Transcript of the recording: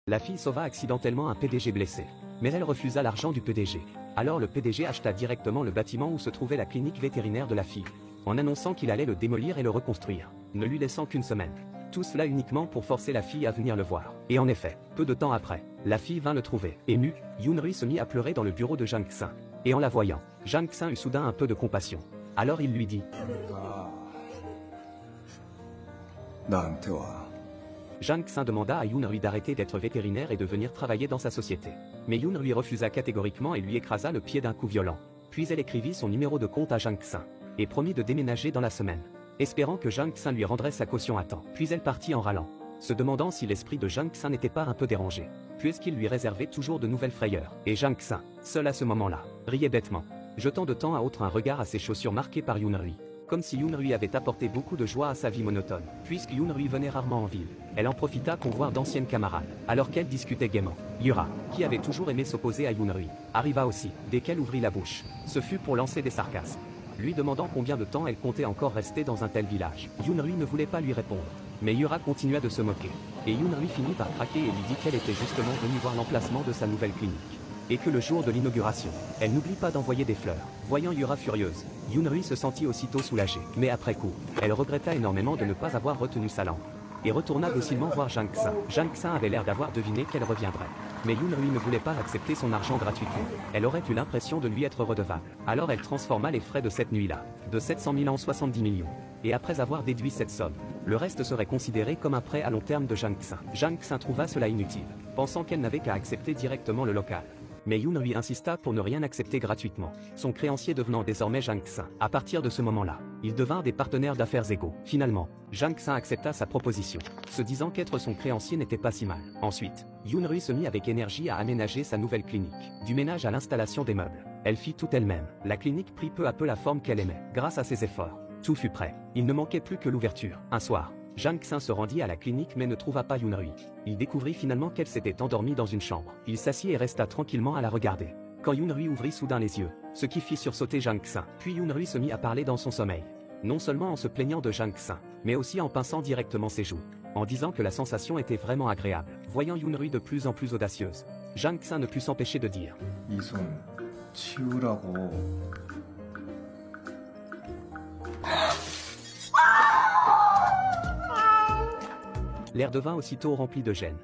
La fille sauva accidentellement un PDG blessé. Mais elle refusa l'argent du PDG. Alors le PDG acheta directement le bâtiment où se trouvait la clinique vétérinaire de la fille, en annonçant qu'il allait le démolir et le reconstruire, ne lui laissant qu'une semaine. Tout cela uniquement pour forcer la fille à venir le voir. Et en effet, peu de temps après, la fille vint le trouver. Ému, Yoon-rui se mit à pleurer dans le bureau de Jang Xin. Et en la voyant, Jang Xin eut soudain un peu de compassion. Alors il lui dit 나한테 와. Jang Xin demanda à Yoon-rui d'arrêter d'être vétérinaire et de venir travailler dans sa société. Mais Yoon-rui refusa catégoriquement et lui écrasa le pied d'un coup violent. Puis elle écrivit son numéro de compte à Jang Xin et promit de déménager dans la semaine, espérant que Jang Xin lui rendrait sa caution à temps. Puis elle partit en râlant, se demandant si l'esprit de Jang Xin n'était pas un peu dérangé, puisqu'il lui réservait toujours de nouvelles frayeurs. Et Jang Xin, seul à ce moment-là, riait bêtement, jetant de temps à autre un regard à ses chaussures marquées par Yoon-rui, comme si Yoon-rui avait apporté beaucoup de joie à sa vie monotone. Puisque Yoon-rui venait rarement en ville, elle en profita pour voir d'anciennes camarades, alors qu'elle discutait gaiement. Yura, qui avait toujours aimé s'opposer à Yoon-rui, arriva aussi. Dès qu'elle ouvrit la bouche, ce fut pour lancer des sarcasmes, lui demandant combien de temps elle comptait encore rester dans un tel village. Yoon-rui ne voulait pas lui répondre, mais Yura continua de se moquer. Et Yoon-rui finit par craquer et lui dit qu'elle était justement venue voir l'emplacement de sa nouvelle clinique, et que le jour de l'inauguration, elle n'oublie pas d'envoyer des fleurs. Voyant Yura furieuse, Yoon-rui se sentit aussitôt soulagée. Mais après coup, elle regretta énormément de ne pas avoir retenu sa langue, et retourna docilement voir Jang Xin. Jang Xin avait l'air d'avoir deviné qu'elle reviendrait. Mais Yoon-rui ne voulait pas accepter son argent gratuitement. Elle aurait eu l'impression de lui être redevable. Alors elle transforma les frais de cette nuit-là, de 700 000 en 70 millions. Et après avoir déduit cette somme, le reste serait considéré comme un prêt à long terme de Jang Xin. Jang Xin trouva cela inutile, pensant qu'elle n'avait qu'à accepter directement le local. Mais Yoon-rui insista pour ne rien accepter gratuitement, son créancier devenant désormais Jang Xin. À partir de ce moment-là, ils devinrent des partenaires d'affaires égaux. Finalement, Jang Xin accepta sa proposition, se disant qu'être son créancier n'était pas si mal. Ensuite, Yoon-rui se mit avec énergie à aménager sa nouvelle clinique, du ménage à l'installation des meubles. Elle fit tout elle-même. La clinique prit peu à peu la forme qu'elle aimait. Grâce à ses efforts, tout fut prêt. Il ne manquait plus que l'ouverture. Un soir, Jang Xin se rendit à la clinique mais ne trouva pas Yoon-rui. Il découvrit finalement qu'elle s'était endormie dans une chambre. Il s'assit et resta tranquillement à la regarder, quand Yoon-rui ouvrit soudain les yeux, ce qui fit sursauter Jang Xin. Puis Yoon-rui se mit à parler dans son sommeil, non seulement en se plaignant de Jang Xin, mais aussi en pinçant directement ses joues, en disant que la sensation était vraiment agréable. Voyant Yoon-rui de plus en plus audacieuse, Jang Xin ne put s'empêcher de dire 이 손 치우라고. L'air devint aussitôt rempli de gêne.